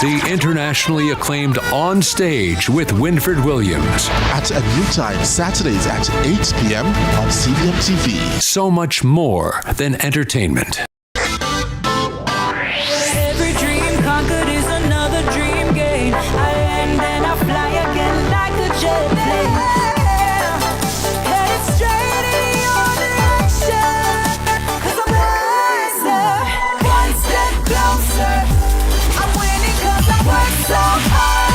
The internationally acclaimed On Stage with Winfred Williams. At a new time, Saturdays at 8 p.m. on CVM TV. So much more than entertainment. Every dream conquered is another dream gained. I land and I fly again like a jet plane. Headed straight in your direction. 'Cause I'm wiser, one step closer. I'm winning 'cause I work so hard.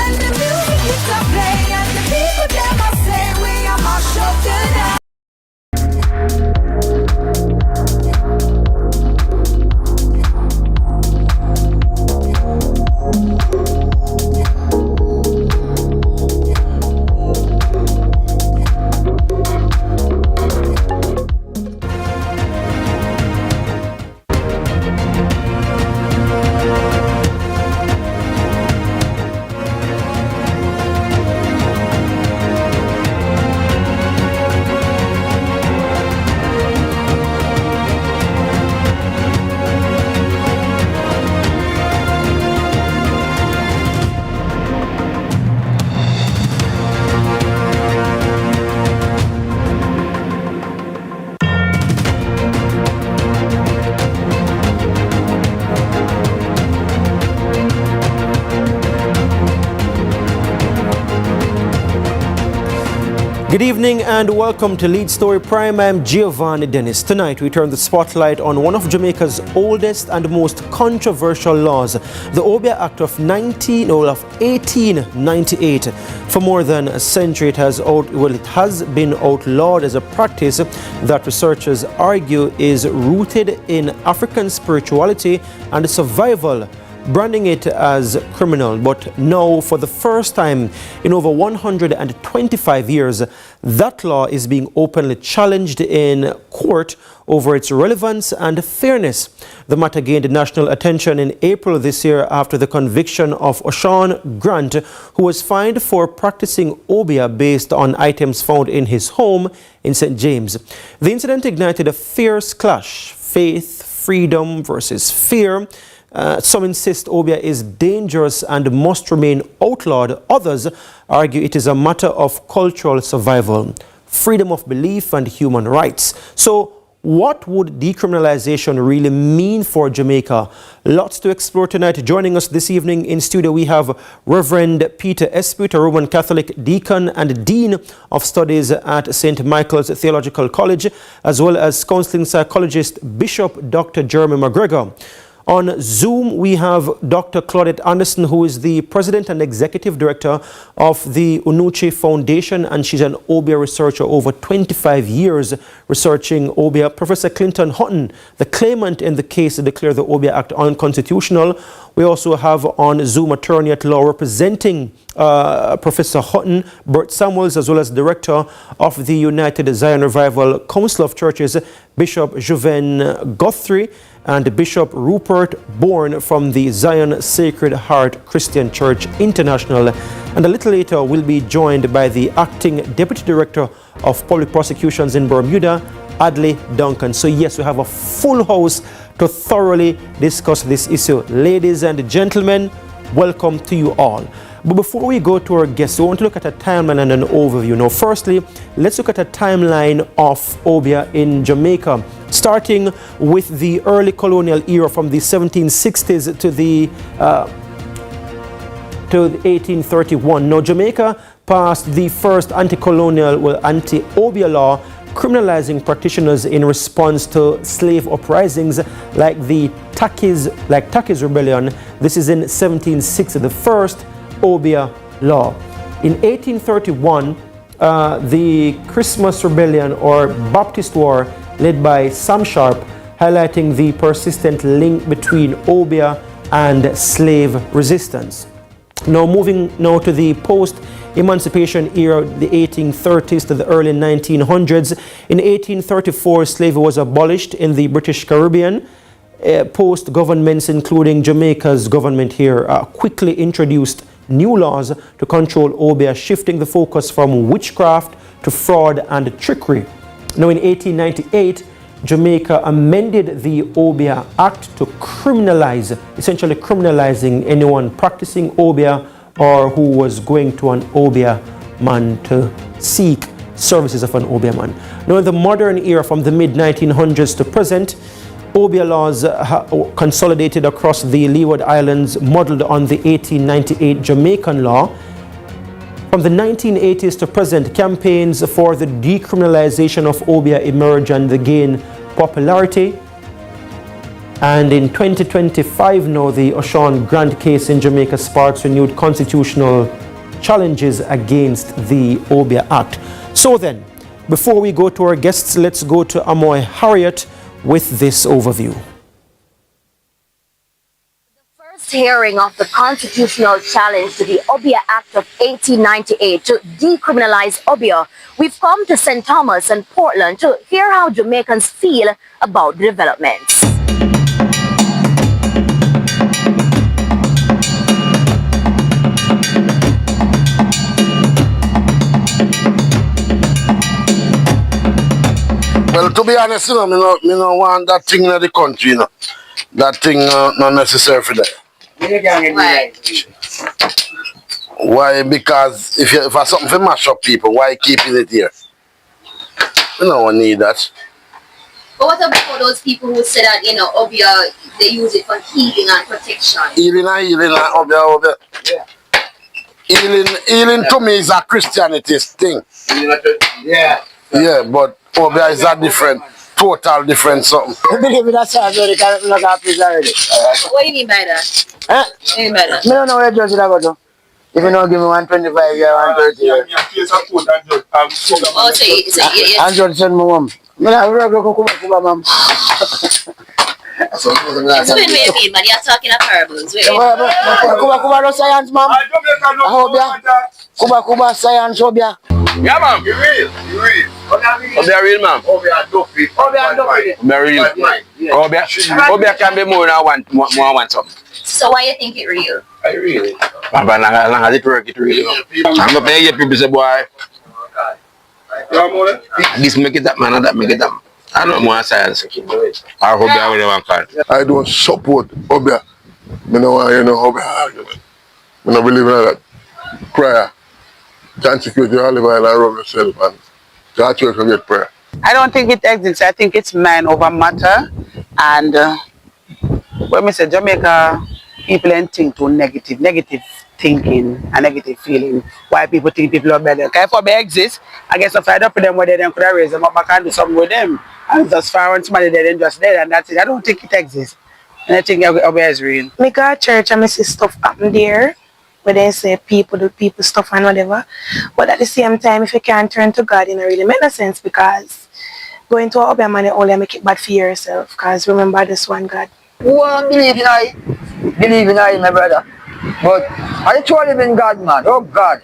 And the music keeps on playing. And the people them I say we are my show tonight. Good evening and welcome to Lead Story Prime. I'm Giovanni Dennis. Tonight we turn the spotlight on one of Jamaica's oldest and most controversial laws, the Obeah Act of 1898. For more than a century it has been outlawed as a practice that researchers argue is rooted in African spirituality and survival, branding it as criminal. But now, for the first time in over 125 years, that law is being openly challenged in court over its relevance and fairness. The matter gained national attention in April this year after the conviction of O'Shawn Grant, who was fined for practicing Obeah based on items found in his home in St. James. The incident ignited a fierce clash: faith, freedom versus fear. Some insist Obeah is dangerous and must remain outlawed. Others argue it is a matter of cultural survival, freedom of belief and human rights. So what would decriminalization really mean for Jamaica? Lots to explore tonight. Joining us this evening in studio we have Reverend Peter Esprit, a Roman Catholic deacon and Dean of Studies at St. Michael's Theological College, as well as counseling psychologist Bishop Dr. Jeremy McGregor. On Zoom, we have Dr. Claudette Anderson, who is the President and Executive Director of the Unuche Foundation, and she's an Obeah researcher over 25 years researching Obeah. Professor Clinton Hutton, the claimant in the case to declare the Obeah Act unconstitutional. We also have on Zoom attorney at law representing Professor Hutton, Bert Samuels, as well as Director of the United Zion Revival Council of Churches, Bishop Juven Guthrie, and Bishop Rupert Bourne from the Zion Sacred Heart Christian Church International. And a little later, we'll be joined by the Acting Deputy Director of Public Prosecutions in Bermuda, Adley Duncan. So yes, we have a full house to thoroughly discuss this issue. Ladies and gentlemen, welcome to you all. But before we go to our guests, we want to look at a timeline and an overview. Now, firstly, let's look at a timeline of Obeah in Jamaica, starting with the early colonial era from the 1760s to the 1831. Now, Jamaica passed the first anti-Obeah law, criminalizing practitioners in response to slave uprisings like the Takis Rebellion. This is in 1760, the first Obeah law. In 1831, the Christmas Rebellion or Baptist War, led by Sam Sharp, highlighting the persistent link between Obeah and slave resistance. Now moving now to the post-emancipation era, the 1830s to the early 1900s. In 1834, slavery was abolished in the British Caribbean. Post-governments, including Jamaica's government here, quickly introduced new laws to control Obeah, shifting the focus from witchcraft to fraud and trickery. Now in 1898, Jamaica amended the Obeah Act to criminalize, essentially criminalizing anyone practicing Obeah or who was going to an Obeah man to seek services of an Obeah man. Now in the modern era, from the mid-1900s to present, Obeah laws consolidated across the Leeward Islands, modeled on the 1898 Jamaican law. From the 1980s to present, campaigns for the decriminalization of Obeah emerge and they gain popularity. And in 2025 now, the O'Shawn Grant case in Jamaica sparks renewed constitutional challenges against the Obeah Act. So then, before we go to our guests, let's go to Amoy Harriet with this overview. Hearing of the constitutional challenge to the Obeah Act of 1898 to decriminalize Obeah, we've come to St. Thomas and Portland to hear how Jamaicans feel about the developments. Well, to be honest, me no want that thing in the country, you know. That thing not necessary for that. Why? Why? Because if I something to mash up people, why keeping it here? We don't need that. But what about those people who say that, Obeah, they use it for healing and protection? Healing, Obeah. Yeah. Healing to me is a Christianity thing. Yeah. Yeah, but Obeah is a different, total different something. I believe in that side where they can't look at prison already. What do you mean by that? Huh? What do you mean by that? I don't know what you're judging about though. If you don't give me 125 years, 130 years. Oh, so you And judge send my mom. I don't know Kuba, mom. explain what you mean, man. You're talking of parables. Wait. Kuba no science, mom. Kuba science, Obeah. Yeah, ma'am. You real. Obeah real, ma'am. Obeah dopey. Obeah real. Obeah can be more than one something. So why you think it real? I really. But as long as it work, it real. I'm not paying people say, boy, this make it up, man, and that make it up. I don't want science. I hope I will never call. I don't support Obeah. I don't want Obeah argument. I don't believe in that. Prayer. Can't secure your olive oil and rub yourself and that church will get prayer. I don't think it exists. I think it's man over matter. And when we say Jamaica, people ain't think too negative thinking and negative feeling. Why people think people are better. If Obeah exists, I guess if I up with them where they then could have raised them up back and do something with them. And just far when somebody dead and just dead and that's it. I don't think it exists. And I think Obeah is real. Me go to church and I see stuff happen there. Where they say people do people stuff and whatever. But at the same time, if you can't turn to God, it really makes no sense because going to Obeah man, you only make it bad for yourself. Because remember this one God. Who believe in I, my brother. But I truly believe in God, man. Oh God.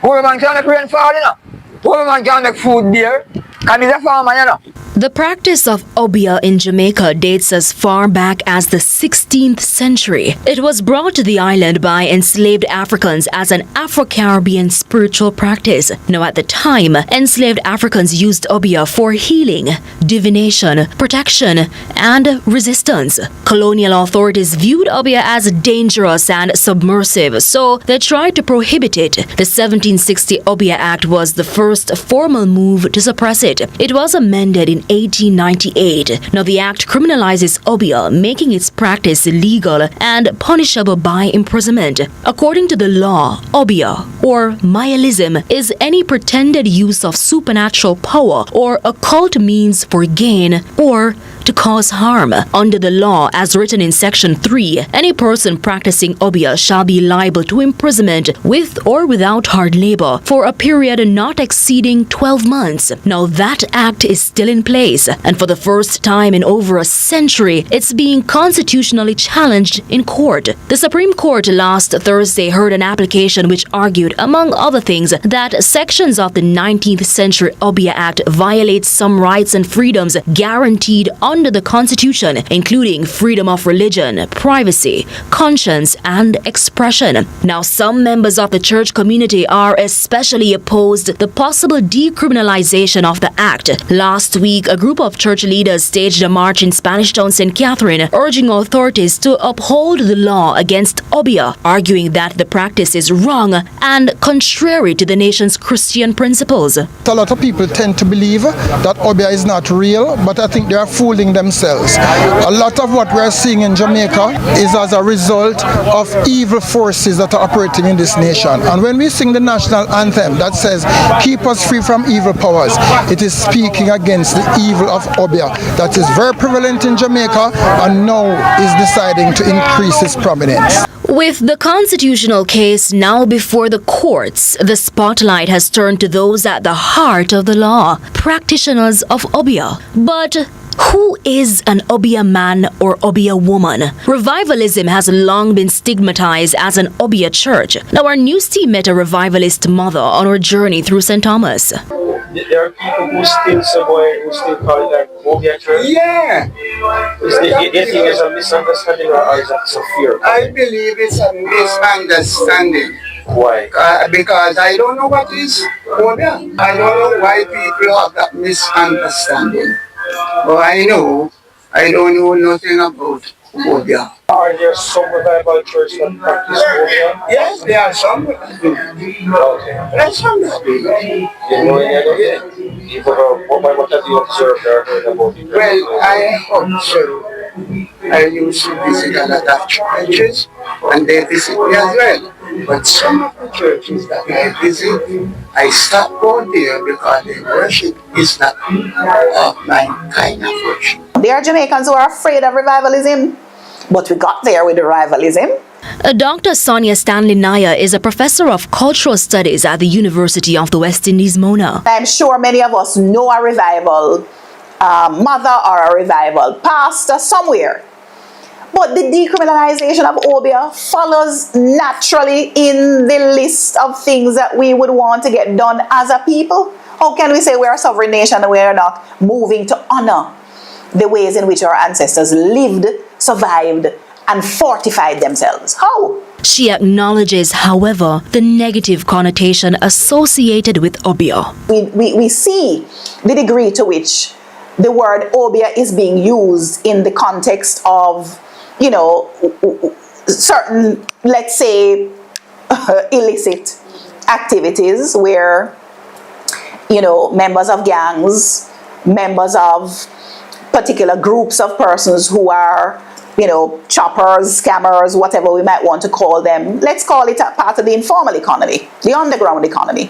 Who man can make rain fall, you know? Who man can make food there? Can he's a farmer, you know? The practice of Obeah in Jamaica dates as far back as the 16th century. It was brought to the island by enslaved Africans as an Afro-Caribbean spiritual practice. Now at the time, enslaved Africans used Obeah for healing, divination, protection, and resistance. Colonial authorities viewed Obeah as dangerous and submersive, so they tried to prohibit it. The 1760 Obeah Act was the first formal move to suppress it. It was amended in 1898. Now the act criminalizes Obeah, making its practice illegal and punishable by imprisonment. According to the law, Obeah, or Mayaism, is any pretended use of supernatural power or occult means for gain or to cause harm. Under the law, as written in Section 3, any person practicing Obeah shall be liable to imprisonment with or without hard labor for a period not exceeding 12 months. Now that act is still in place, and for the first time in over a century, it's being constitutionally challenged in court. The Supreme Court last Thursday heard an application which argued, among other things, that sections of the 19th century Obeah Act violate some rights and freedoms guaranteed under the Constitution, including freedom of religion, privacy, conscience, and expression. Now, some members of the church community are especially opposed to the possible decriminalization of the act. Last week, a group of church leaders staged a march in Spanish Town, St. Catherine, urging authorities to uphold the law against Obeah, arguing that the practice is wrong and contrary to the nation's Christian principles. A lot of people tend to believe that Obeah is not real, but I think they are fooling themselves. A lot of what we are seeing in Jamaica is as a result of evil forces that are operating in this nation. And when we sing the national anthem that says, "Keep us free from evil powers," it is speaking against the evil of Obeah that is very prevalent in Jamaica and now is deciding to increase its prominence. With the constitutional case now before the courts, the spotlight has turned to those at the heart of the law, practitioners of Obeah. But who is an Obeah man or Obeah woman? Revivalism has long been stigmatized as an Obeah church. Now, our news team met a revivalist mother on her journey through St. Thomas. There are people who still call it like Obeah church. Yeah. Do you think it's a misunderstanding or is it a fear? I believe it's a misunderstanding. Why? Because I don't know what is Obeah. I don't know why people have that misunderstanding. But I don't know nothing about Obeah. Are there some revival churches that practice Obeah? Yes, there are some. Okay. There are some that do. You know any of it? What have you observed or heard about it? Well, I observe. I used to visit a lot of churches and they visit me as well. But some of the churches that I visit, I stop going there because the worship is not my kind of worship. There are Jamaicans who are afraid of revivalism, but we got there with the revivalism. Dr. Sonia Stanley Naya is a professor of cultural studies at the University of the West Indies, Mona. I'm sure many of us know a revival mother or a revival pastor somewhere. But the decriminalization of Obeah follows naturally in the list of things that we would want to get done as a people. How can we say we're a sovereign nation and we're not moving to honor the ways in which our ancestors lived, survived, and fortified themselves? How? She acknowledges, however, the negative connotation associated with Obeah. We see the degree to which the word Obeah is being used in the context of, certain, let's say, illicit activities where, members of gangs, members of particular groups of persons who are, choppers, scammers, whatever we might want to call them. Let's call it a part of the informal economy, the underground economy,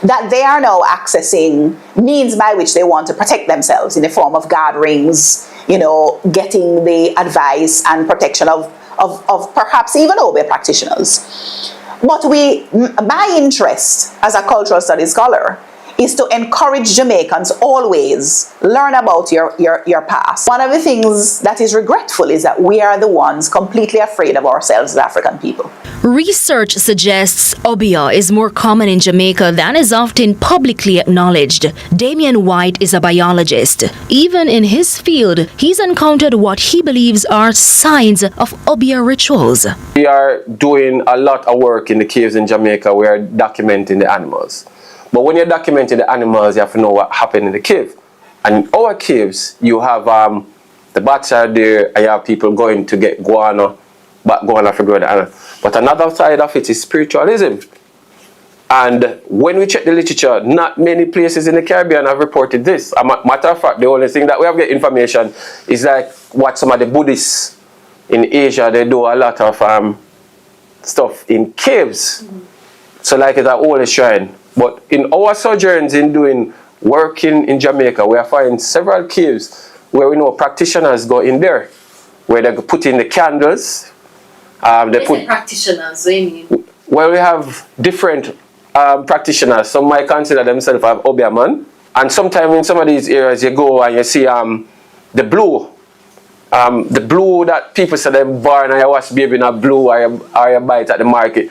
that they are now accessing means by which they want to protect themselves in the form of gatherings, getting the advice and protection of perhaps even Obeah practitioners. But my interest as a cultural studies scholar is to encourage Jamaicans always learn about your past. One of the things that is regretful is that we are the ones completely afraid of ourselves as African people. Research suggests Obeah is more common in Jamaica than is often publicly acknowledged. Damien White is a biologist. Even in his field, he's encountered what he believes are signs of Obeah rituals. We are doing a lot of work in the caves in Jamaica. We are documenting the animals. But when you're documenting the animals, you have to know what happened in the cave. And in our caves, you have the bats are there, and you have people going to get guano, for grow the animal. But another side of it is spiritualism. And when we check the literature, not many places in the Caribbean have reported this. As a matter of fact, the only thing that we have get information is like what some of the Buddhists in Asia, they do a lot of stuff in caves. So like it's a holy shrine. But in our sojourns in doing work in Jamaica, we are finding several caves where we know practitioners go in there, where they put in the candles. They put practitioners, what do you mean? Well, we have different practitioners. Some might consider themselves as Obeah man, and sometimes in some of these areas you go and you see the blue that people say they born and you watch baby in a blue or you buy it at the market.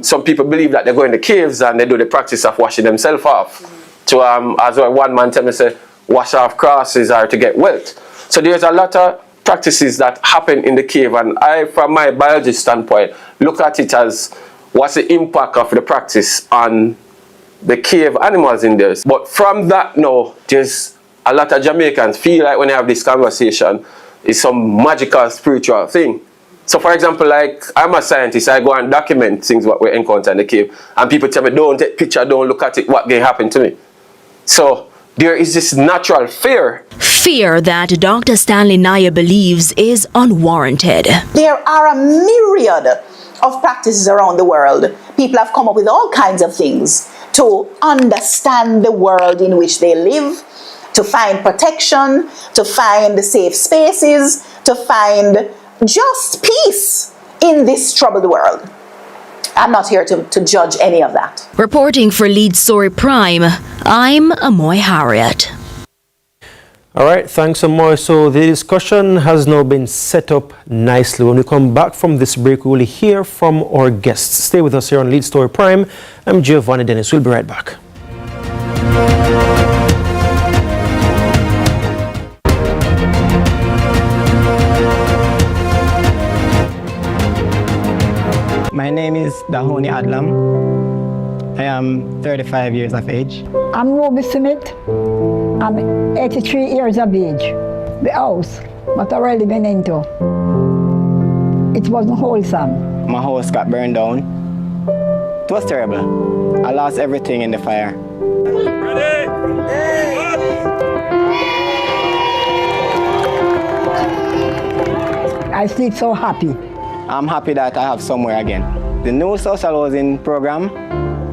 Some people believe that they go in the caves and they do the practice of washing themselves off. So as well, one man tell me say wash off crosses or to get wealth. So there's a lot of practices that happen in the cave, and I, from my biology standpoint, look at it as what's the impact of the practice on the cave animals in there. But from that now, there's a lot of Jamaicans feel like when they have this conversation, it's some magical spiritual thing. So for example, like I'm a scientist, I go and document things what we encounter in the cave, and people tell me don't take picture, don't look at it, what can happen to me. So there is this natural fear. Fear that Dr. Stanley Naya believes is unwarranted. There are a myriad of practices around the world. People have come up with all kinds of things to understand the world in which they live, to find protection, to find safe spaces, to find just peace in this troubled world. I'm not here to judge any of that. Reporting for Lead Story Prime, I'm Amoy Harriet. All right, thanks, Amoy. So the discussion has now been set up nicely. When we come back from this break, we will hear from our guests. Stay with us here on Lead Story Prime. I'm Giovanni Dennis. We'll be right back. My name is Dahoni Adlam. I am 35 years of age. I'm Ruby Smith. I'm 83 years of age. The house, what I really been into, it wasn't wholesome. My house got burned down. It was terrible. I lost everything in the fire. I sleep so happy. I'm happy that I have somewhere again. The new social housing program,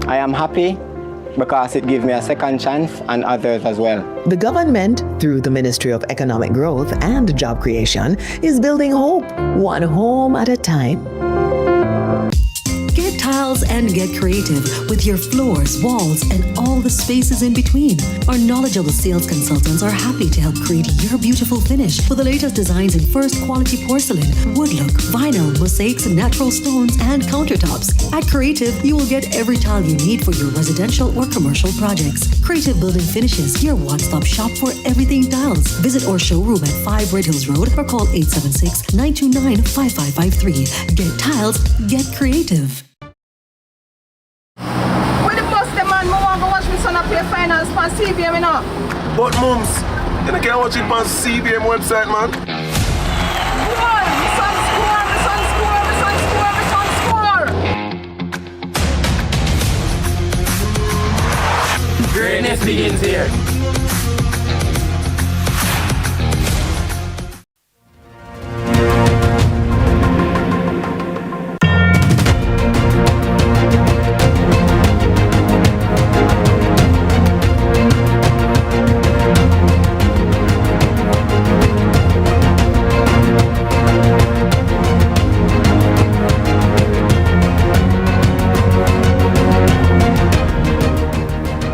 I am happy because it gives me a second chance and others as well. The government, through the Ministry of Economic Growth and Job Creation, is building hope, one home at a time. Get tiles and get creative with your floors, walls, and all the spaces in between. Our knowledgeable sales consultants are happy to help create your beautiful finish with the latest designs in first quality porcelain, wood look, vinyl, mosaics, natural stones, and countertops. At Creative, you will get every tile you need for your residential or commercial projects. Creative Building Finishes, your one-stop shop for everything tiles. Visit our showroom at 5 Red Hills Road or call 876-929-5553. Get tiles, get creative. Play finance on CVM, you know. But mums, you can't watch it on CVM website, man. Greatness begins here.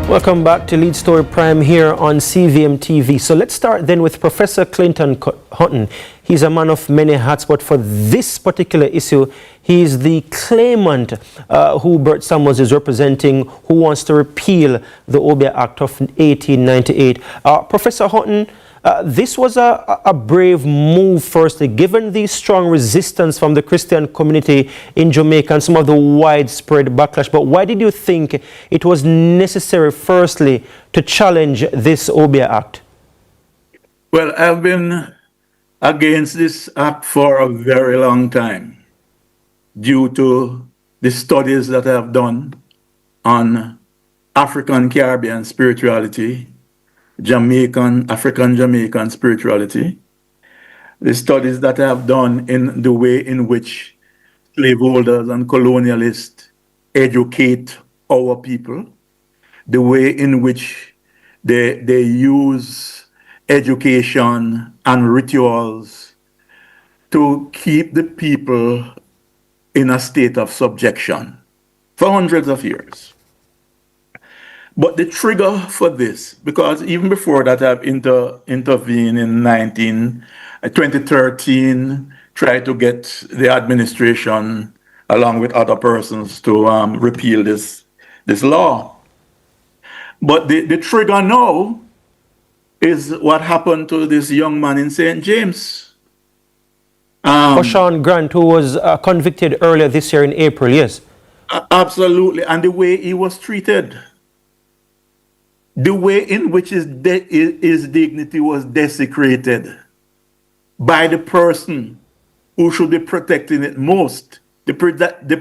Welcome back to Lead Story Prime here on CVM TV. So let's start then with Professor Clinton Hutton. He's a man of many hats, but for this particular issue, he is the claimant who Bert Samuels is representing, who wants to repeal the Obeah Act of 1898. Professor Hutton, this was a brave move, firstly, given the strong resistance from the Christian community in Jamaica and some of the widespread backlash. But why did you think it was necessary, firstly, to challenge this Obeah Act? Well, I've been against this act for a very long time due to the studies that I have done on African Caribbean spirituality, African Jamaican spirituality, the studies that I have done in the way in which slaveholders and colonialists educate our people, the way in which they use education, and rituals to keep the people in a state of subjection for hundreds of years. But the trigger for this, because even before that I've intervened in 2013, tried to get the administration along with other persons to repeal this law. But the trigger now is what happened to this young man in St. James. Oshan Grant, who was convicted earlier this year in April, yes? Absolutely, and the way he was treated. The way in which his dignity was desecrated by the person who should be protecting it most, the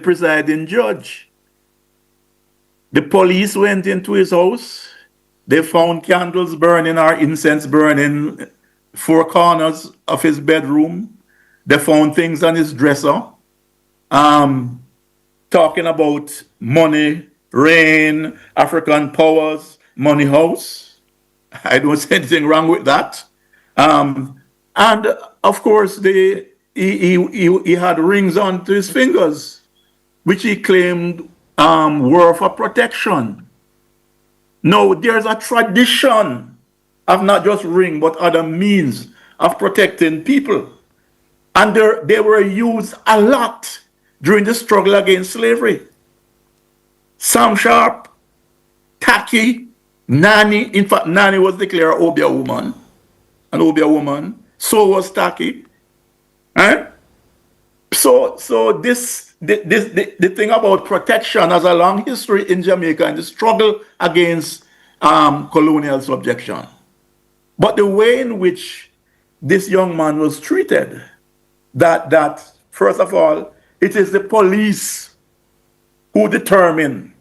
presiding judge. The police went into his house. They found candles burning or incense burning 4 corners of his bedroom. They found things on his dresser, talking about money, rain, African powers, money house. I don't see anything wrong with that. And of course, he had rings on to his fingers, which he claimed were for protection. No, there's a tradition of not just ring, but other means of protecting people. And they were used a lot during the struggle against slavery. Sam Sharp, Tacky, Nani. In fact, Nani was declared Obeah woman, an Obeah woman. So was Tacky. Right? So the thing about protection has a long history in Jamaica and the struggle against colonial subjection. But the way in which this young man was treated, that first of all, it is the police who determine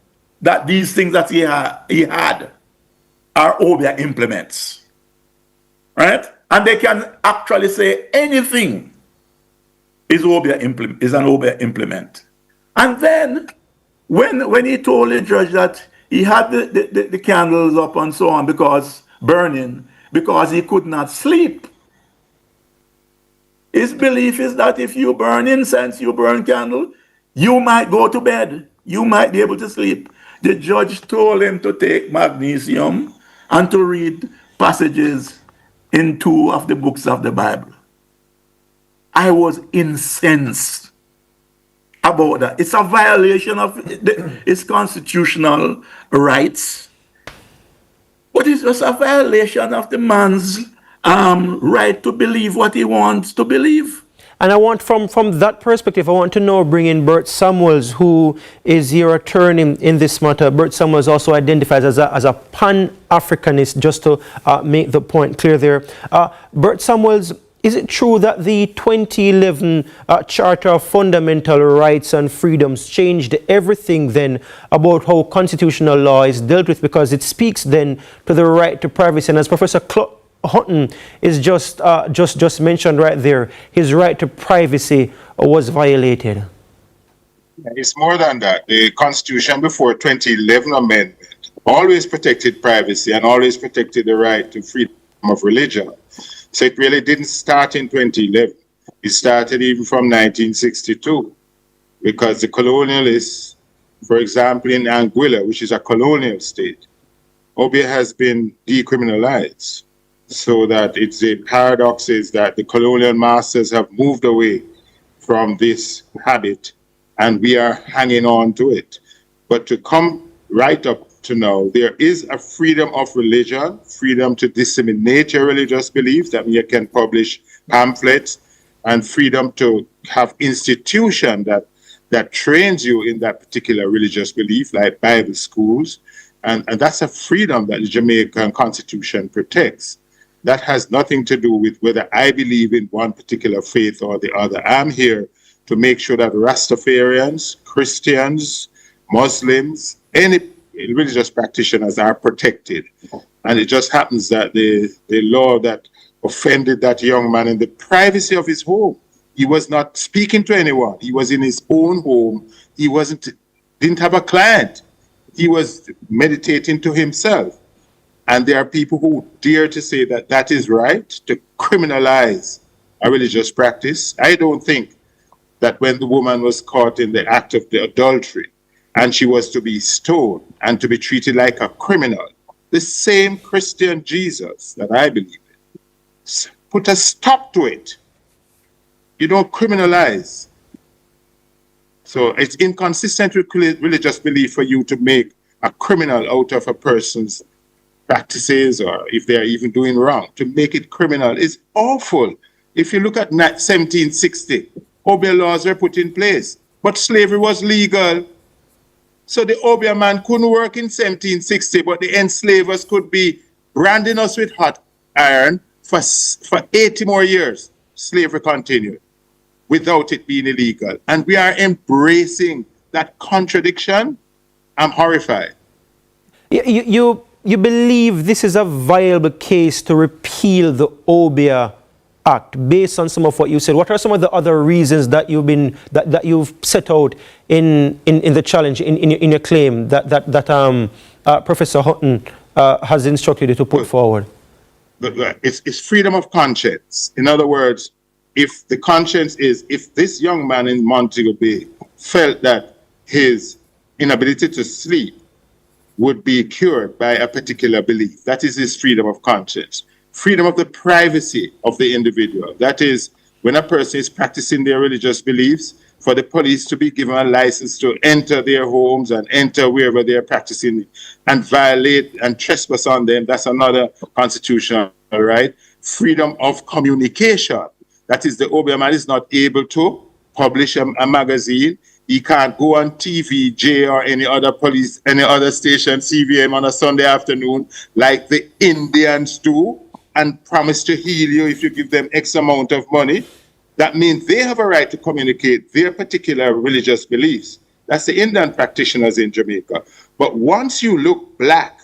that these things that he had are Obeah implements, right? And they can actually say anything is an Obeah implement. And then when he told the judge that he had the candles up and so on because he could not sleep. His belief is that if you burn incense, you burn candle, you might go to bed. You might be able to sleep. The judge told him to take magnesium and to read passages in 2 of the books of the Bible. I was incensed about that. It's a violation of his constitutional rights, but it's just a violation of the man's right to believe what he wants to believe. And I want, from that perspective, I want to know, bring in Bert Samuels, who is your attorney in this matter. Bert Samuels also identifies as a Pan-Africanist, just to make the point clear there. Bert Samuels, is it true that the 2011 Charter of Fundamental Rights and Freedoms changed everything then about how constitutional law is dealt with, because it speaks then to the right to privacy? And as Professor Hutton is just mentioned right there, his right to privacy was violated. It's more than that. The Constitution before 2011 amendment always protected privacy and always protected the right to freedom of religion. So it really didn't start in 2011. It started even from 1962, because the colonialists, for example, in Anguilla, which is a colonial state, Obeah has been decriminalized. So that it's a paradox is that the colonial masters have moved away from this habit and we are hanging on to it. But to come right up to now, there is a freedom of religion, freedom to disseminate your religious beliefs, that you can publish pamphlets, and freedom to have institution that trains you in that particular religious belief, like Bible schools. And that's a freedom that the Jamaican Constitution protects. That has nothing to do with whether I believe in one particular faith or the other. I'm here to make sure that Rastafarians, Christians, Muslims, any religious practitioners are protected. And it just happens that the law that offended that young man in the privacy of his home, he was not speaking to anyone. He was in his own home. He didn't have a client. He was meditating to himself. And there are people who dare to say that that is right, to criminalize a religious practice. I don't think that when the woman was caught in the act of the adultery and she was to be stoned and to be treated like a criminal, the same Christian Jesus that I believe in put a stop to it. You don't criminalize. So it's inconsistent with religious belief for you to make a criminal out of a person's practices, or if they're even doing wrong. To make it criminal is awful. If you look at 1760, Obeah laws were put in place, but slavery was legal. So the Obeah man couldn't work in 1760, but the enslavers could be branding us with hot iron for 80 more years. Slavery continued without it being illegal. And we are embracing that contradiction. I'm horrified. You believe this is a viable case to repeal the Obeah Act based on some of what you said? What are some of the other reasons that you've set out in the challenge, in your claim that Professor Hutton has instructed you to put forward? It's freedom of conscience. In other words, if the conscience is, if this young man in Montego Bay felt that his inability to sleep would be cured by a particular belief, that is his freedom of conscience. Freedom of the privacy of the individual. That is, when a person is practicing their religious beliefs, for the police to be given a license to enter their homes and enter wherever they are practicing and violate and trespass on them, that's another constitutional right. Freedom of communication. That is, the Obeah man is not able to publish a magazine. He can't go on TV, J, or any other station, CVM, on a Sunday afternoon like the Indians do and promise to heal you if you give them X amount of money. That means they have a right to communicate their particular religious beliefs. That's the Indian practitioners in Jamaica. But once you look black,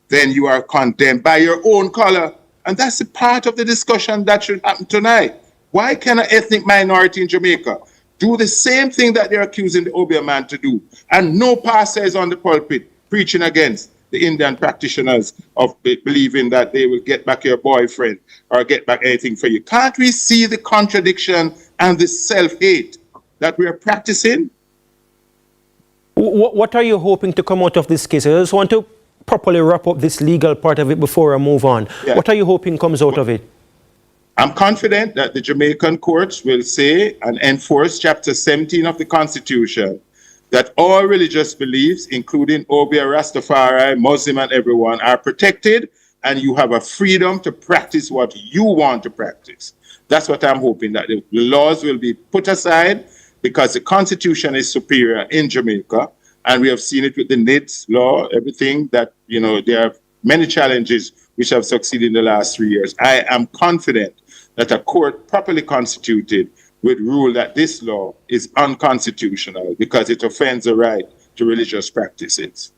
then you are condemned by your own color. And that's a part of the discussion that should happen tonight. Why can an ethnic minority in Jamaica do the same thing that they're accusing the Obeah man to do, and no pastor is on the pulpit preaching against the Indian practitioners of believing that they will get back your boyfriend or get back anything for you? Can't we see the contradiction and the self-hate that we are practicing? What are you hoping to come out of this case? I just want to properly wrap up this legal part of it before I move on. Yeah. What are you hoping comes out of it? I'm confident that the Jamaican courts will say and enforce Chapter 17 of the Constitution, that all religious beliefs, including Obeah, Rastafari, Muslim, and everyone, are protected, and you have a freedom to practice what you want to practice. That's what I'm hoping, that the laws will be put aside, because the Constitution is superior in Jamaica, and we have seen it with the NIDS law, everything that, you know, there are many challenges which have succeeded in the last 3 years. I am confident that a court properly constituted would rule that this law is unconstitutional because it offends the right to religious practices.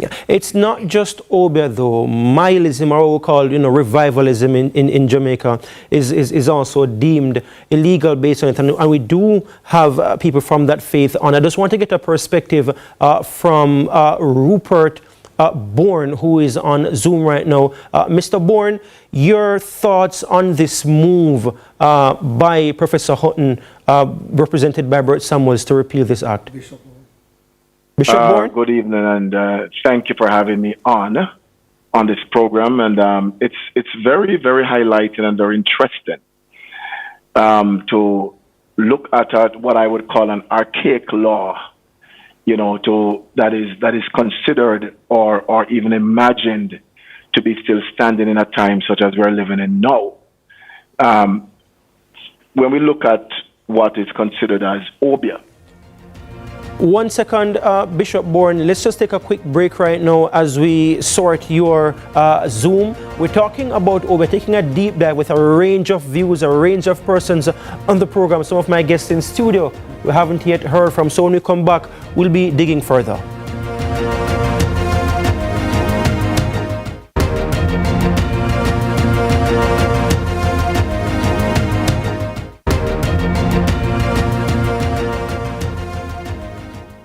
Yeah. It's not just Obeah though. Milism, or what we call, revivalism in Jamaica is also deemed illegal based on it. And we do have people from that faith on. I just want to get a perspective from Rupert Bourne, who is on Zoom right now. Mr. Bourne, your thoughts on this move by Professor Hutton, represented by Bert Samuels, to repeal this act? Bishop Bourne? Good evening, and thank you for having me on this program. And it's very, very highlighting and very interesting to look at what I would call an archaic law, that is considered or even imagined to be still standing in a time such as we're living in now. When we look at what is considered as Obeah. 1 second, Bishop Bourne, let's just take a quick break right now as we sort your Zoom. We're talking about Obeah, taking a deep dive with a range of views, a range of persons on the program. Some of my guests in studio we haven't yet heard from. So when we come back, we'll be digging further.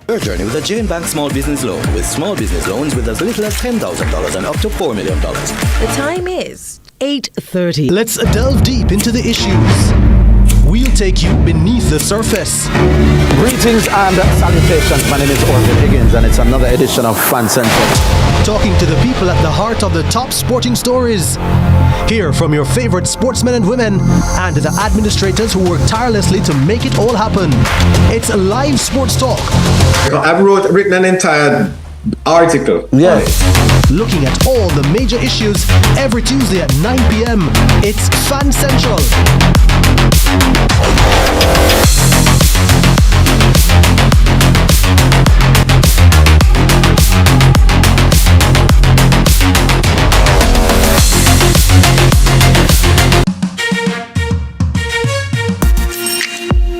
Your journey with a Jane Bank Small Business Loan with small business loans with as little as $10,000 and up to $4 million. The time is 8:30. Let's delve deep into the issues. We'll take you beneath the surface. Greetings and salutations. My name is Orville Higgins and it's another edition of Fan Central. Talking to the people at the heart of the top sporting stories. Hear from your favorite sportsmen and women and the administrators who work tirelessly to make it all happen. It's live sports talk. I've written an entire article. Yeah. Looking at all the major issues every Tuesday at 9 p.m. It's Fan Central.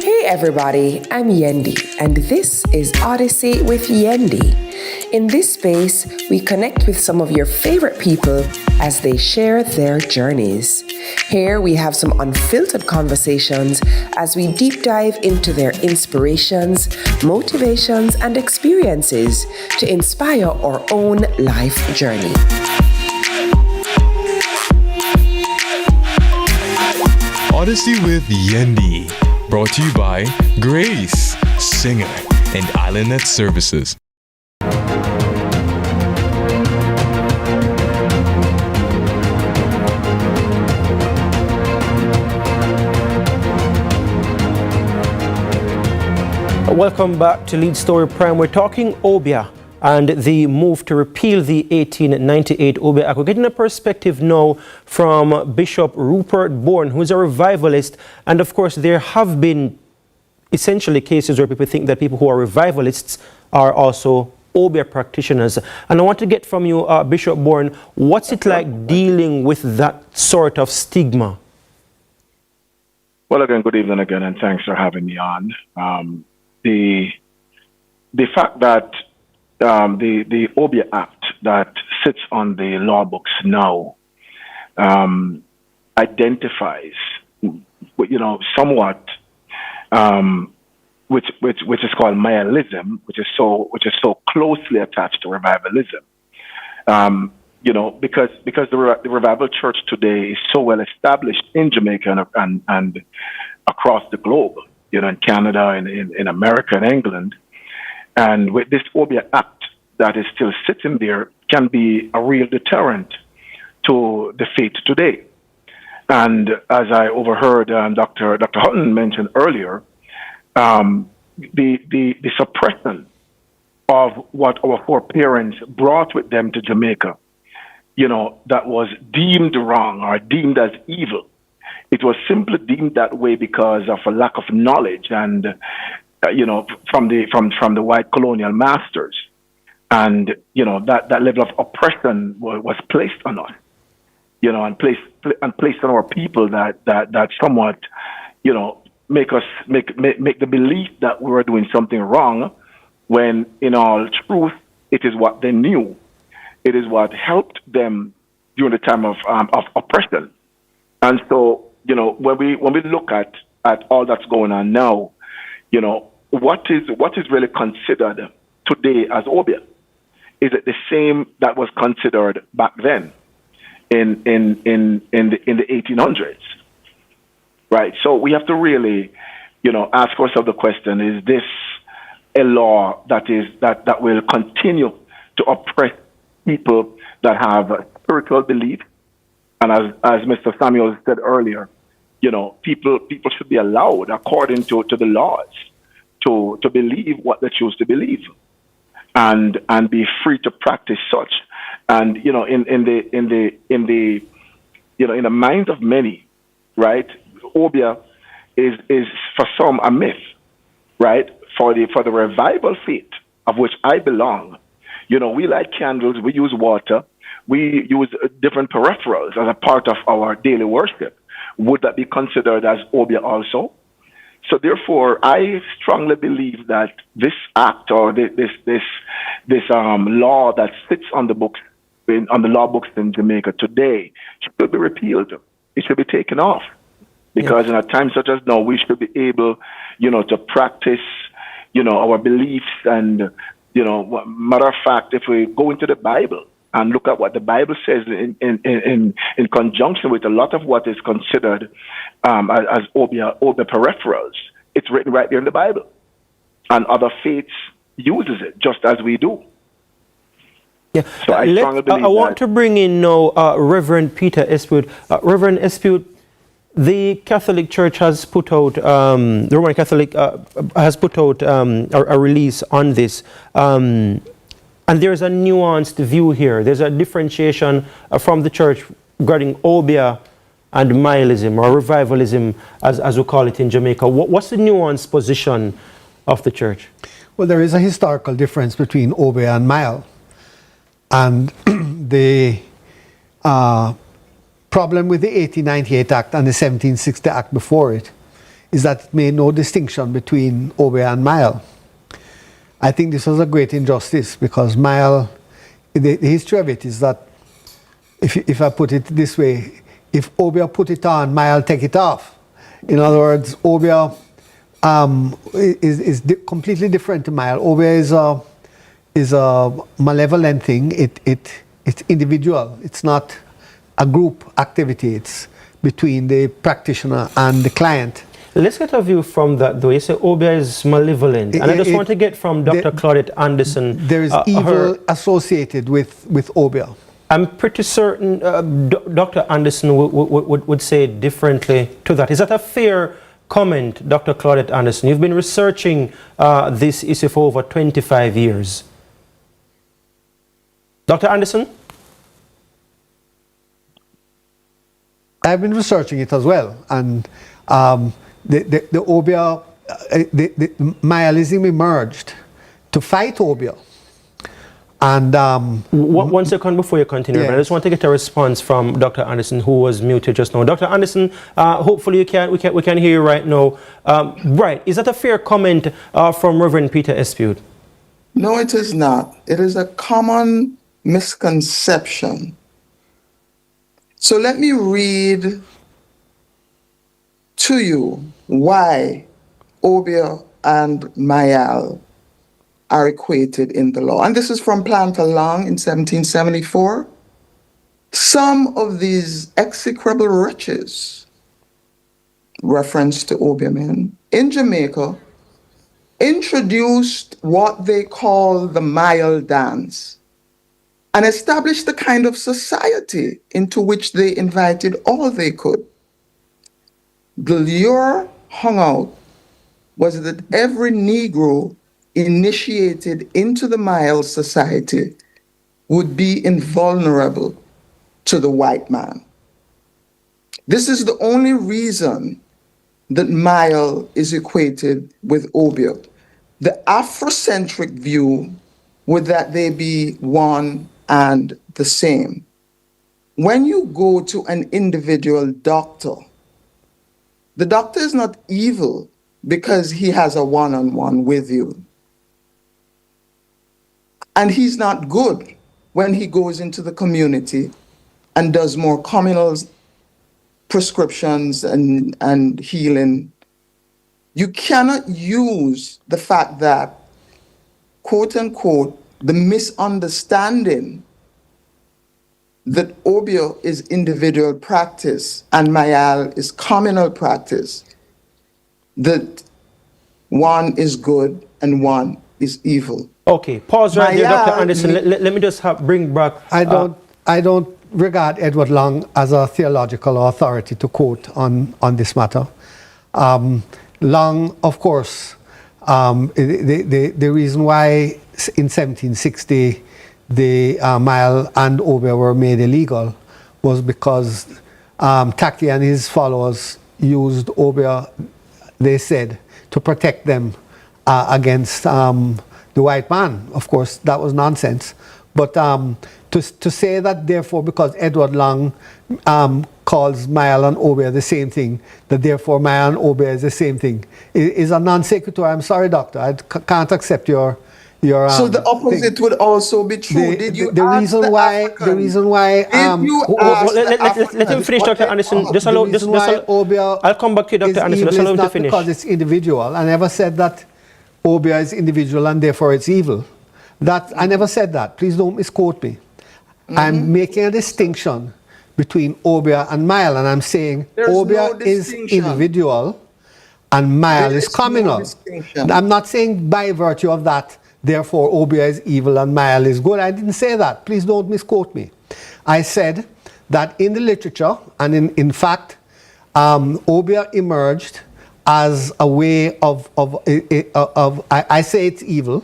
Hey everybody, I'm Yendi, and this is Odyssey with Yendi. In this space, we connect with some of your favorite people as they share their journeys. Here we have some unfiltered conversations as we deep dive into their inspirations, motivations, and experiences to inspire our own life journey. Odyssey with Yendi, brought to you by Grace, Singer, and IslandNet Services. Welcome back to Lead Story Prime. We're talking Obeah and the move to repeal the 1898 Obeah Act. We're getting a perspective now from Bishop Rupert Bourne, who's a revivalist. And of course, there have been essentially cases where people think that people who are revivalists are also Obeah practitioners. And I want to get from you, Bishop Bourne, what's it like dealing with that sort of stigma? Well, again, good evening again, and thanks for having me on. The fact that the Obeah Act that sits on the law books now identifies, somewhat, which is called nihilism, which is so closely attached to revivalism. Because the revival church today is so well established in Jamaica and across the globe. In Canada, in America, and England. And with this Obeah Act that is still sitting there can be a real deterrent to the faith today. And as I overheard Dr. Hutton mention earlier, the suppression of what our foreparents brought with them to Jamaica, that was deemed wrong or deemed as evil. It was simply deemed that way because of a lack of knowledge and, from the white colonial masters. And, that level of oppression was placed on us, and placed on our people that somewhat, make the belief that we were doing something wrong when in all truth, it is what they knew. It is what helped them during the time of oppression. And so, when we look at all that's going on now, what is really considered today as Obeah? Is it the same that was considered back then in the 1800s? Right. So we have to really, ask ourselves the question: is this a law that will continue to oppress people that have spiritual belief? And as Mr. Samuel said earlier, people should be allowed, according to the laws, to believe what they choose to believe, and be free to practice such. And in the minds of many, right, Obeah is for some a myth, right? For the revival faith of which I belong, we light candles, we use water. We use different peripherals as a part of our daily worship. Would that be considered as Obeah also? So therefore, I strongly believe that this act or this law that sits on the books, on the law books in Jamaica today, should be repealed. It should be taken off, because in a time such as now, we should be able, to practice, our beliefs and You know, matter of fact, if we go into the Bible and look at what the Bible says in conjunction with a lot of what is considered as Obeah peripherals, it's written right there in the Bible. And other faiths uses it just as we do. Yeah. So I strongly believe I want to bring in now Reverend Peter Espute. Reverend Espute, the Catholic Church has put out, the Roman Catholic has put out a release on this. And there's a nuanced view here. There's a differentiation from the church regarding Obeah and Mileism or revivalism, as we call it in Jamaica. What's the nuanced position of the church? Well, there is a historical difference between Obeah and Mile. And the problem with the 1898 Act and the 1760 Act before it is that it made no distinction between Obeah and Mile. I think this was a great injustice because Mile, the history of it is that, if I put it this way, if Obeah put it on, Mile take it off. In other words, Obeah is completely different to Mile. Obeah is a malevolent thing. It's individual. It's not a group activity. It's between the practitioner and the client. Let's get a view from that, though. You say Obeah is malevolent. And I just want to get from Dr. Claudette Anderson. There is evil associated with Obeah. I'm pretty certain Dr. Anderson would say differently to that. Is that a fair comment, Dr. Claudette Anderson? You've been researching this issue for over 25 years. Dr. Anderson? I've been researching it as well. And the Obeah, the Mileism emerged to fight Obeah. And one second before you continue, yes. I just want to get a response from Dr. Anderson, who was muted just now. Dr. Anderson, hopefully we can hear you right now. Right, is that a fair comment from Reverend Peter Espute? No, it is not. It is a common misconception. So let me read to you why Obeah and Mayal are equated in the law. And this is from Planter Long in 1774. Some of these execrable wretches, reference to Obeah men, in Jamaica, introduced what they call the Mayal dance and established the kind of society into which they invited all they could. The lure hung out was that every Negro initiated into the Mayal society would be invulnerable to the white man. This is the only reason that Mayal is equated with Obeah. The Afrocentric view would that they be one and the same. When you go to an individual doctor, the doctor is not evil because he has a one-on-one with you. And he's not good when he goes into the community and does more communal prescriptions and healing. You cannot use the fact that, quote unquote, the misunderstanding that Obeah is individual practice and Mayal is communal practice, that one is good and one is evil. Okay, pause right there, Dr. Anderson. Let me just bring back... I don't regard Edward Long as a theological authority to quote on this matter. Long, of course, the reason why in 1760 the Mayal and Obeah were made illegal was because Tackley and his followers used Obeah, they said, to protect them against the white man. Of course, that was nonsense. But to say that, therefore, because Edward Long calls Mayal and Obeah the same thing, that therefore Mayal and Obeah is the same thing, is a non sequitur. I'm sorry, doctor. I can't accept your so the opposite would also be true. Did you the ask reason the why African? the reason why let him finish, Dr. Anderson. I'll come back to you, Dr. Anderson. Just allow him to finish. Because it's individual. I never said that Obeah is individual and therefore it's evil. That I never said that. Please don't misquote me. I'm making a distinction between Obeah and Mile, and I'm saying There's Obeah no is distinction. individual and Mile There is is communal. no distinction. I'm not saying by virtue of that, therefore Obeah is evil and Mile is good. I didn't say that. Please don't misquote me. I said that in the literature, and in fact, Obeah emerged as a way of I say it's evil,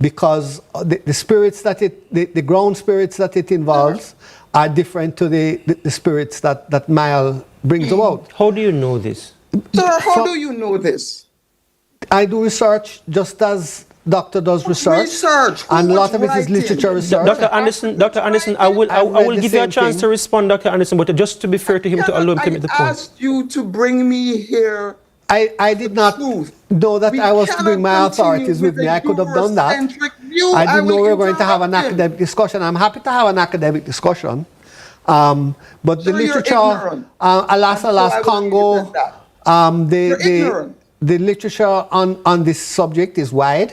because the spirits that the ground spirits that it involves are different to the spirits that Mile brings about. How do you know this? Sir, how do you know this? I do research just as Doctor does research. Research? Who And a lot was of it is writing? literature research. Dr. Anderson, I will give you a chance to respond, Dr. Anderson, but just to be fair to him, to allow him to make the I point. asked you to bring me here. I did not know that I was to bring my authorities with me. I could have done that. I didn't know we were going to have an academic discussion. I'm happy to have an academic discussion. But the literature, alas, Congo, the literature on this subject is wide.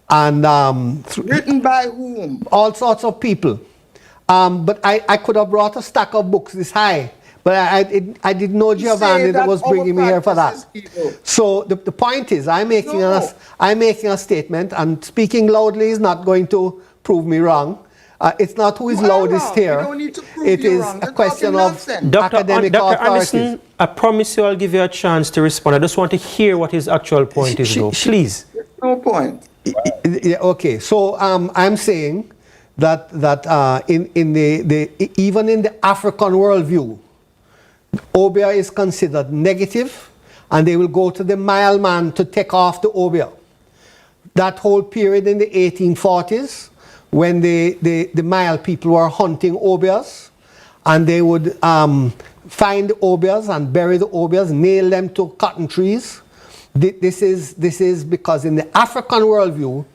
And written by whom? All sorts of people. But I could have brought a stack of books this high. But I didn't know Giovanni that was bringing me here for that. So the point is, I'm making a statement, and speaking loudly is not going to prove me wrong. It's not who is loudest here. It is a question of academic Dr. authorities. Anderson, I promise you I'll give you a chance to respond. I just want to hear what his actual point is, though. Please. No point. Yeah, okay, so I'm saying that in even in the African worldview, Obeah is considered negative, and they will go to the Mile man to take off the Obeah. That whole period in the 1840s, when the Mile people were hunting Obeahs, and they would find Obeahs and bury the Obeahs, nail them to cotton trees. This is because in the African worldview,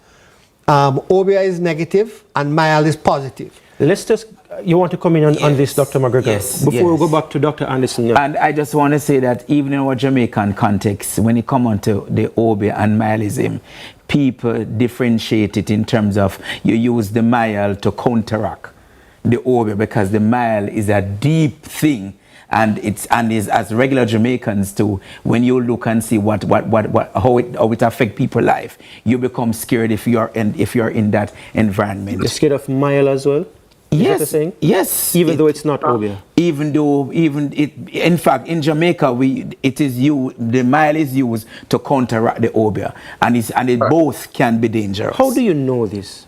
Obeah is negative and Mile is positive. Let's just, you want to come in on this, Dr. McGregor? Yes. Before we go back to Dr. Anderson. Yeah. And I just want to say that even in our Jamaican context, when it comes on to the Obeah and Mileism, people differentiate it in terms of you use the Mile to counteract the Obeah, because the Mile is a deep thing. And is as regular Jamaicans too, when you look and see how it affect people's life, you become scared if you're in that environment. You're scared of Mile as well? Yes. Yes. Even though it's not Obeah. In fact, in Jamaica, the Mile is used to counteract the Obeah, and it both can be dangerous. How do you know this?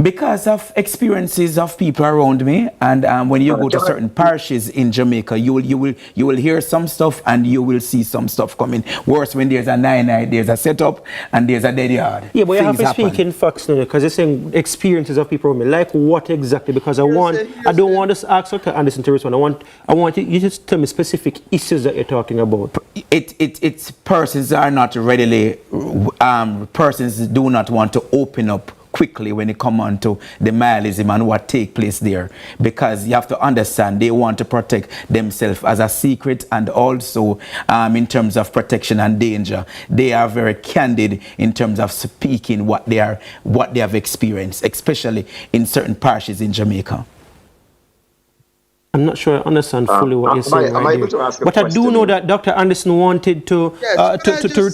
Because of experiences of people around me, and when you go to certain parishes in Jamaica, you will hear some stuff and you will see some stuff coming. Worse when there's a 9-9, there's a setup and there's a dead yard. Yeah, but you have to speak in facts now, because you're saying experiences of people around me. Like what exactly? Because I don't want to ask Dr. Anderson to respond. I want you to tell me specific issues that you're talking about. It's persons are not readily persons do not want to open up quickly when it comes on to the Mileism and what take place there, because you have to understand they want to protect themselves as a secret, and also in terms of protection and danger, they are very candid in terms of speaking what they have experienced, especially in certain parishes in Jamaica. I'm not sure I understand fully what you're saying right here. But I do know that Dr. Anderson wanted to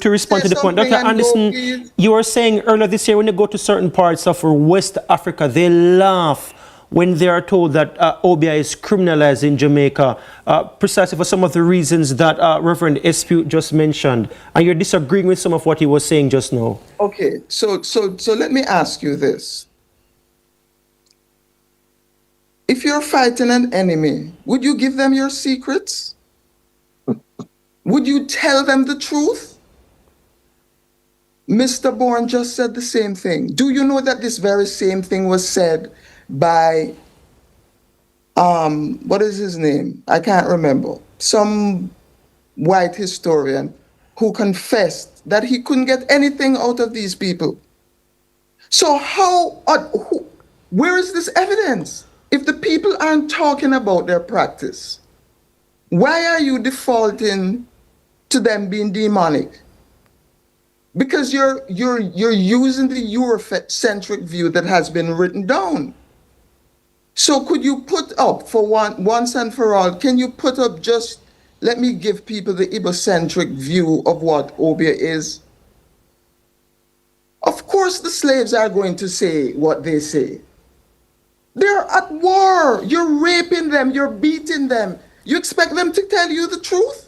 respond to the point. Dr. Anderson, you were saying earlier this year when you go to certain parts of West Africa, they laugh when they are told that Obeah is criminalized in Jamaica, precisely for some of the reasons that Reverend Espute just mentioned. And you're disagreeing with some of what he was saying just now. Okay, so let me ask you this. If you're fighting an enemy, would you give them your secrets? Would you tell them the truth? Mr. Bourne just said the same thing. Do you know that this very same thing was said by, what is his name? I can't remember. Some white historian who confessed that he couldn't get anything out of these people. So where is this evidence? If the people aren't talking about their practice, why are you defaulting to them being demonic? because you're using the Eurocentric view that has been written down. So could you put up for once and for all, can you put up just, let me give people the Ibocentric view of what Obeah is? Of course the slaves are going to say what they say. They're at war. You're raping them. You're beating them. You expect them to tell you the truth?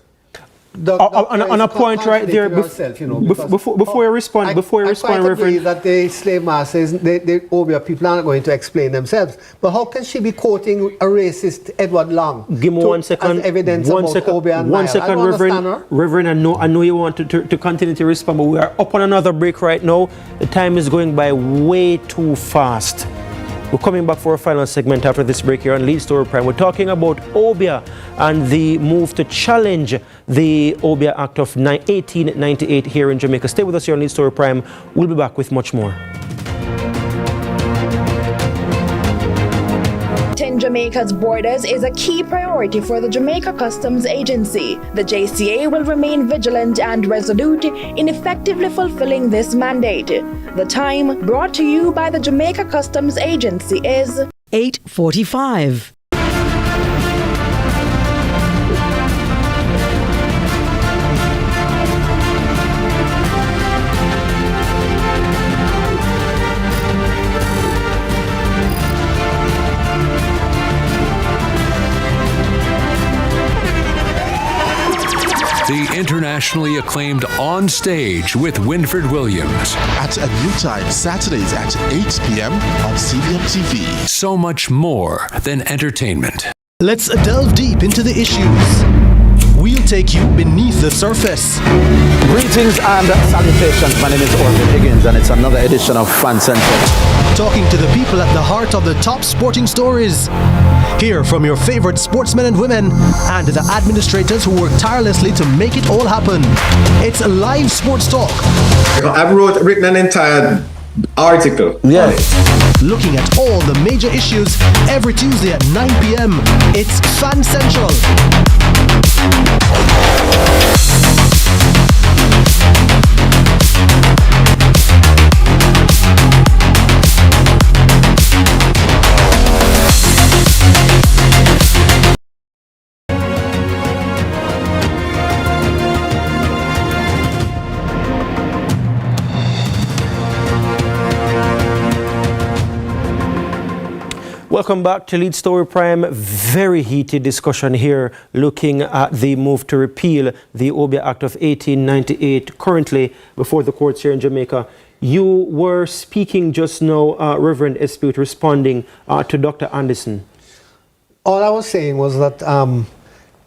On a point right there, before you respond, Reverend, agree that the slave masters, the Obeah people are not going to explain themselves. But how can she be quoting a racist Edward Long? Give me 1 second. As evidence about Obeah and one Nile? second, Reverend. I know you want to continue to respond, but we are up on another break right now. The time is going by way too fast. We're coming back for a final segment after this break here on Lead Story Prime. We're talking about Obeah and the move to challenge the Obeah Act of 1898 here in Jamaica. Stay with us here on Lead Story Prime. We'll be back with much more. Jamaica's borders is a key priority for the Jamaica Customs Agency. The JCA will remain vigilant and resolute in effectively fulfilling this mandate. The time brought to you by the Jamaica Customs Agency is 8:45. The internationally acclaimed On Stage with Winfred Williams. At a new time, Saturdays at 8 p.m. on CVM TV. So much more than entertainment. Let's delve deep into the issues. We'll take you beneath the surface. Greetings and salutations. My name is Obeah Higgins, and it's another edition of Fan Central. Talking to the people at the heart of the top sporting stories. Hear from your favorite sportsmen and women and the administrators who work tirelessly to make it all happen. It's live sports talk. I've written an entire article. Yeah. Looking at all the major issues every Tuesday at 9 p.m. It's Fan Central. Welcome back to Lead Story Prime. Very heated discussion here looking at the move to repeal the Obeah Act of 1898 currently before the courts here in Jamaica. You were speaking just now, Reverend Espute, responding to Dr. Anderson. All I was saying was that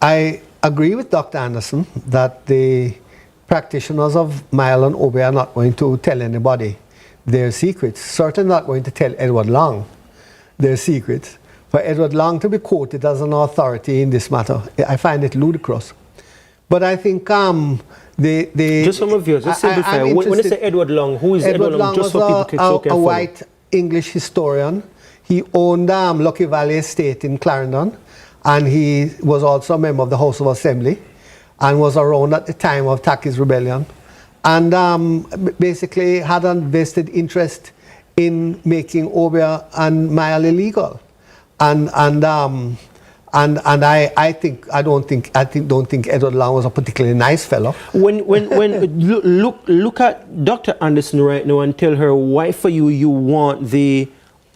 I agree with Dr. Anderson that the practitioners of Mile and Obeah are not going to tell anybody their secrets. Certainly not going to tell Edward Long their secrets. For Edward Long to be quoted as an authority in this matter, I find it ludicrous. But I think just some of you, just simplify. When you say Edward Long, who is Edward Long? Just so people can so a white English historian. He owned Lucky Valley Estate in Clarendon, and he was also a member of the House of Assembly, and was around at the time of Taki's Rebellion, and basically had a vested interest in making Obeah and Mile illegal, and I don't think Edward Long was a particularly nice fellow. When look at Dr. Anderson right now and tell her why for you want the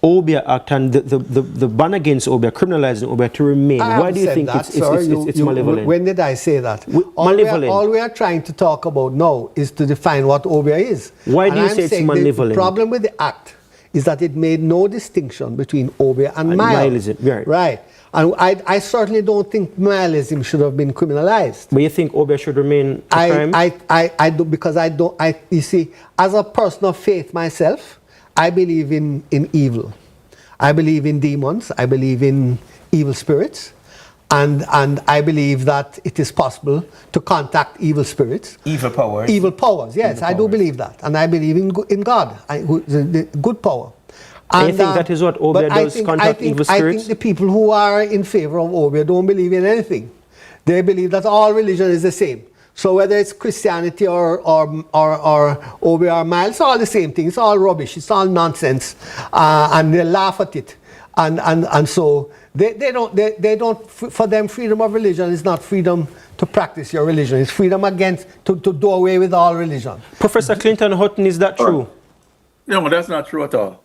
Obeah Act and the ban against Obeah, criminalizing Obeah to remain. Why do you think it's malevolent? When did I say that? All we are trying to talk about now is to define what Obeah is. Why do you say it's malevolent? The problem with the Act is that it made no distinction between Obeah and Mile. Right. And I certainly don't think Mileism should have been criminalized. But you think Obeah should remain a crime? I do, because you see, as a person of faith myself, I believe in evil. I believe in demons. I believe in evil spirits. And I believe that it is possible to contact evil spirits. Evil powers. Evil powers, yes. I do believe that. And I believe in God, the good power. And you think that is what Obeah does, contact evil spirits? I think the people who are in favor of Obeah don't believe in anything. They believe that all religion is the same. So whether it's Christianity or Obeah or Mile, it's all the same thing. It's all rubbish. It's all nonsense, and they laugh at it, and so they don't. For them, freedom of religion is not freedom to practice your religion. It's freedom against to do away with all religion. Professor Clinton Hutton, is that true? No, that's not true at all.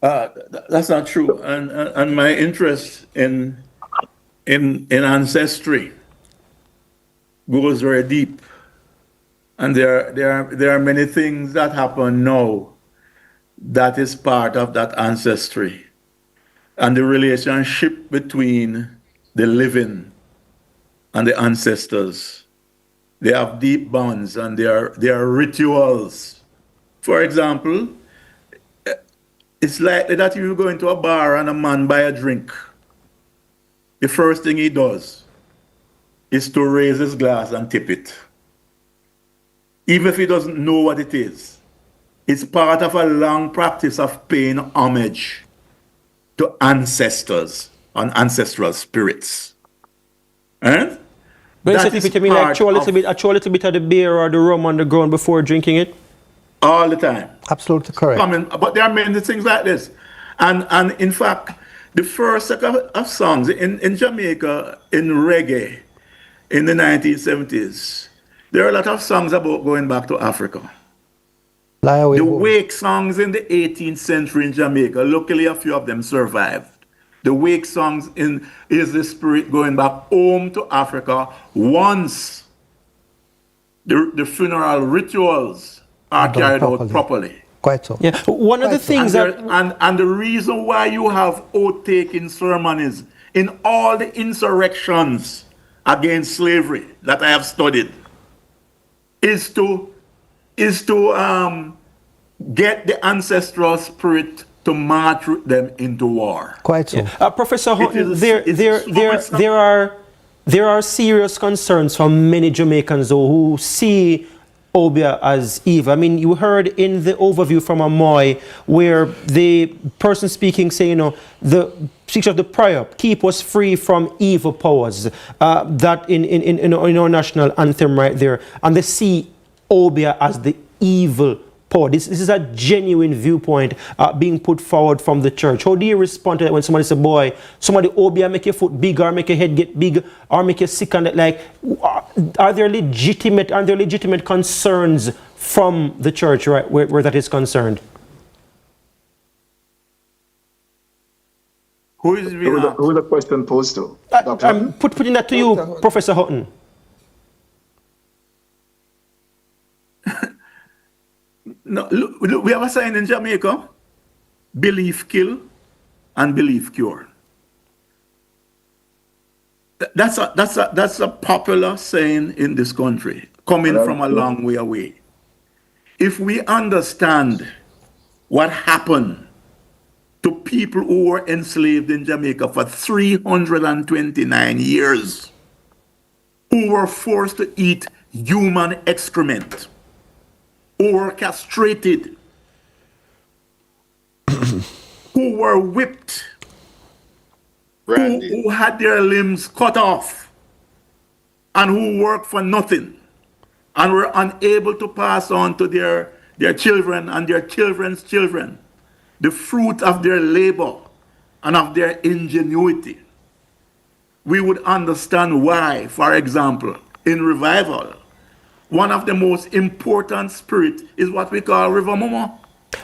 That's not true. And my interest in ancestry goes very deep. And there are many things that happen now that is part of that ancestry. And the relationship between the living and the ancestors. They have deep bonds and they are rituals. For example, it's likely that you go into a bar and a man buy a drink. The first thing he does is to raise his glass and tip it. Even if he doesn't know what it is. It's part of a long practice of paying homage to ancestors and ancestral spirits. And when you say tip it, you mean like throw a little bit of the beer or the rum on the ground before drinking it? All the time. Absolutely correct. But there are many things like this. And in fact, the first set of songs in Jamaica, in reggae, in the 1970s, there are a lot of songs about going back to Africa. The wake songs in the 18th century in Jamaica, luckily a few of them survived. The wake songs is the spirit going back home to Africa once the funeral rituals are carried out properly. Quite so. Yeah. One of the things and the reason why you have oath-taking ceremonies in all the insurrections against slavery that I have studied is to get the ancestral spirit to march with them into war. Quite so. Yeah. Professor Hutton, there are serious concerns from many Jamaicans who see Obeah as evil. I mean, you heard in the overview from Amoy where the person speaking say, the speech of the prayer, keep us free from evil powers. That in our national anthem right there, and they see Obeah as the evil power. This is a genuine viewpoint being put forward from the church. How do you respond to that when somebody says, boy, somebody Obeah make your foot big or make your head get big or make you sick and that? Like, are there legitimate concerns from the church, right, where that is concerned? Who is the question posed to? I'm putting that to you, Professor Hutton. No, look, we have a saying in Jamaica: belief kill and belief cure. That's a popular saying in this country, coming from a long way away. If we understand what happened to people who were enslaved in Jamaica for 329 years, who were forced to eat human excrement, who were castrated, who were whipped, who had their limbs cut off, and who worked for nothing, and were unable to pass on to their children and their children's children the fruit of their labor and of their ingenuity. We would understand why, for example, in revival, one of the most important spirit is what we call River Mama.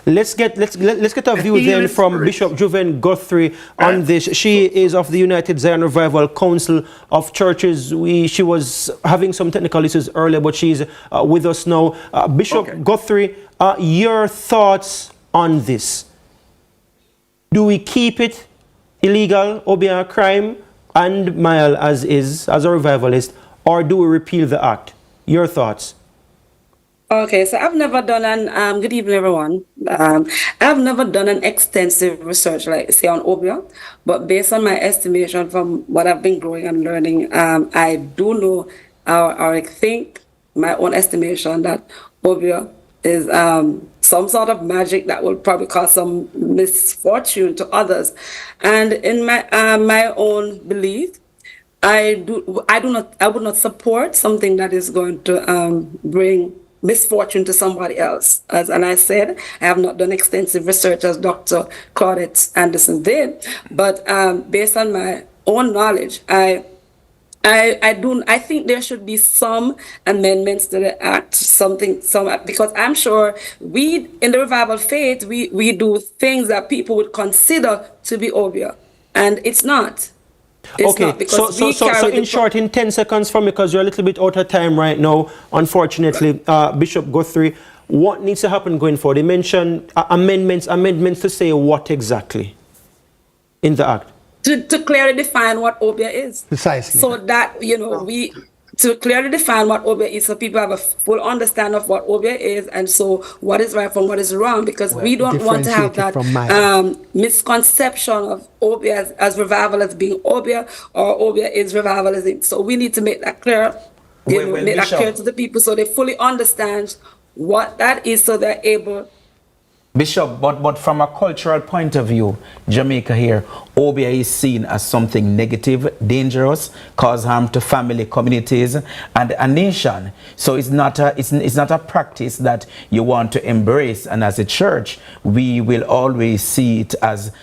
Let's get a view then from Bishop Juven Guthrie on this. She is of the United Zion Revival Council of Churches. She was having some technical issues earlier, but she's with us now. Bishop Guthrie, your thoughts on this? Do we keep it illegal, Obeah crime, and Mile as is, as a revivalist, or do we repeal the act? Your thoughts? Okay, so I've never done good evening, everyone. I've never done an extensive research, like say on Obeah, but based on my estimation from what I've been growing and learning, I do know, or I think my own estimation that Obeah is some sort of magic that will probably cause some misfortune to others. And in my own belief, I would not support something that is going to bring misfortune to somebody else. And I said, I have not done extensive research as Dr. Claudette Anderson did, but based on my own knowledge, I think there should be some amendments to the act, because I'm sure we in the revival faith we do things that people would consider to be Obeah, and it's not. Okay, so in short, in 10 seconds from, because you're a little bit out of time right now, unfortunately, Bishop Guthrie, what needs to happen going forward? They mentioned amendments to say what exactly in the act? To clearly define what Obeah is. Precisely. So that, to clearly define what Obeah is, so people have a full understanding of what Obeah is, and so what is right from what is wrong, because we don't want to have that misconception of Obeah as revival as being Obeah, or Obeah is revivalism. So we need to make that clear, make that clear to the people so they fully understand what that is, so they're able. Bishop, but from a cultural point of view, Jamaica here, Obeah is seen as something negative, dangerous, cause harm to family, communities, and a nation. So it's not a practice that you want to embrace. And as a church, we will always see it as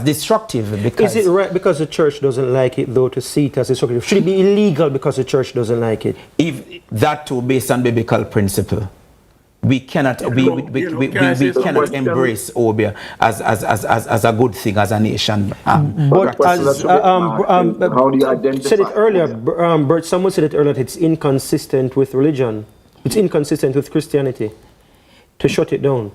destructive. Because is it right because the church doesn't like it, though, to see it as destructive? Should it be illegal because the church doesn't like it? If that too, based on biblical principle. We cannot cannot embrace Obeah as a good thing as a nation. But as how do you identify? said it earlier, Bert, someone said it earlier, that it's inconsistent with religion. It's inconsistent with Christianity to shut it down.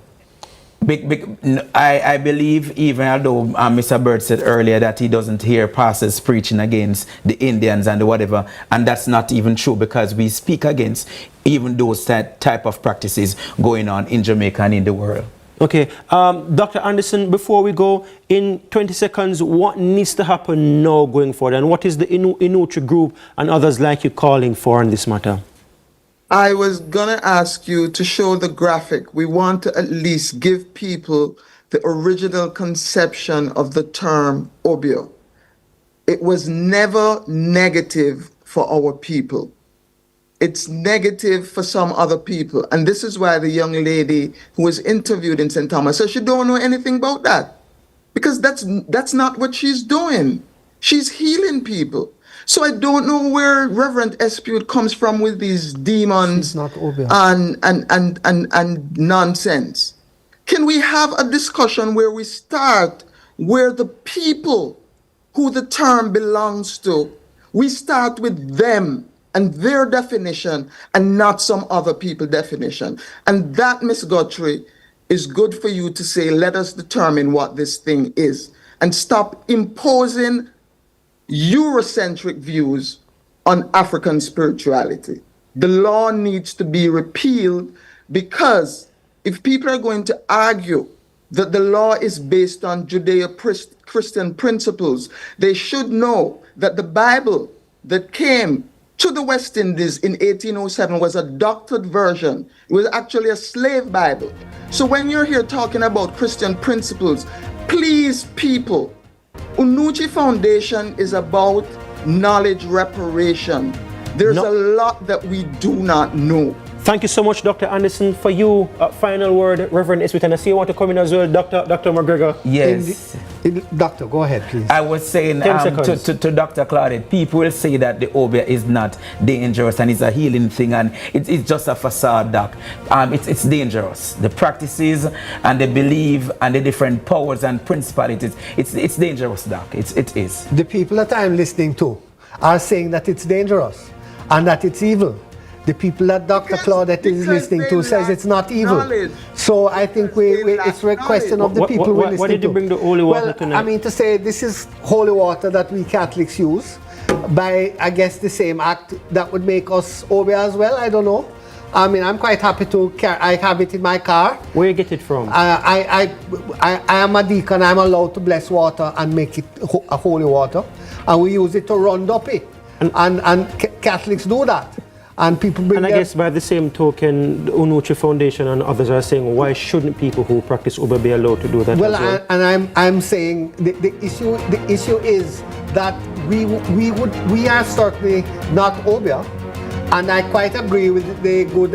I believe, even although Mr. Bird said earlier that he doesn't hear pastors preaching against the Indians and the whatever, and that's not even true, because we speak against even those type of practices going on in Jamaica and in the world. Okay, Dr. Anderson, before we go, in 20 seconds, what needs to happen now going forward, and what is the Inuchi group and others like you calling for on this matter? I was going to ask you to show the graphic. We want to at least give people the original conception of the term Obeah. It was never negative for our people. It's negative for some other people. And this is why the young lady who was interviewed in St. Thomas says she don't know anything about that. Because that's not what she's doing. She's healing people. So I don't know where Reverend Espute comes from with these demons and nonsense. Can we have a discussion where we start where the people who the term belongs to, we start with them and their definition and not some other people's definition. And that, Ms. Guthrie, is good for you to say, let us determine what this thing is and stop imposing Eurocentric views on African spirituality. The law needs to be repealed, because if people are going to argue that the law is based on Judeo-Christian principles, they should know that the Bible that came to the West Indies in 1807 was a doctored version. It was actually a slave Bible. So when you're here talking about Christian principles, please, people, Unuchi Foundation is about knowledge reparation. There's a lot that we do not know. Thank you so much, Dr. Anderson. For you, final word, Reverend Espute, and I see you want to come in as well, Dr. McGregor. Yes. Doctor, go ahead, please. I was saying to Dr. Claudette, people will say that the Obeah is not dangerous and it's a healing thing, and it's just a facade, Doc. It's dangerous. The practices and the belief and the different powers and principalities, it's dangerous, Doc. It is. The people that I'm listening to are saying that it's dangerous and that it's evil. The people that Dr. Claudette is listening to says it's not evil. Knowledge. So I think it's a question of the people we're listening to. Why did you bring the holy water tonight? I mean to say this is holy water that we Catholics use by, I guess, the same act that would make us Obeah as well. I don't know. I mean, I'm quite happy to carry. I have it in my car. Where you get it from? I am a deacon. I'm allowed to bless water and make it a holy water, and we use it to run duppy. And Catholics do that. And people bring. And I guess by the same token, the Unuchi Foundation and others are saying, why shouldn't people who practice Obeah be allowed to do that? Well, I'm saying the issue is that we are certainly not Obeah, and I quite agree with the good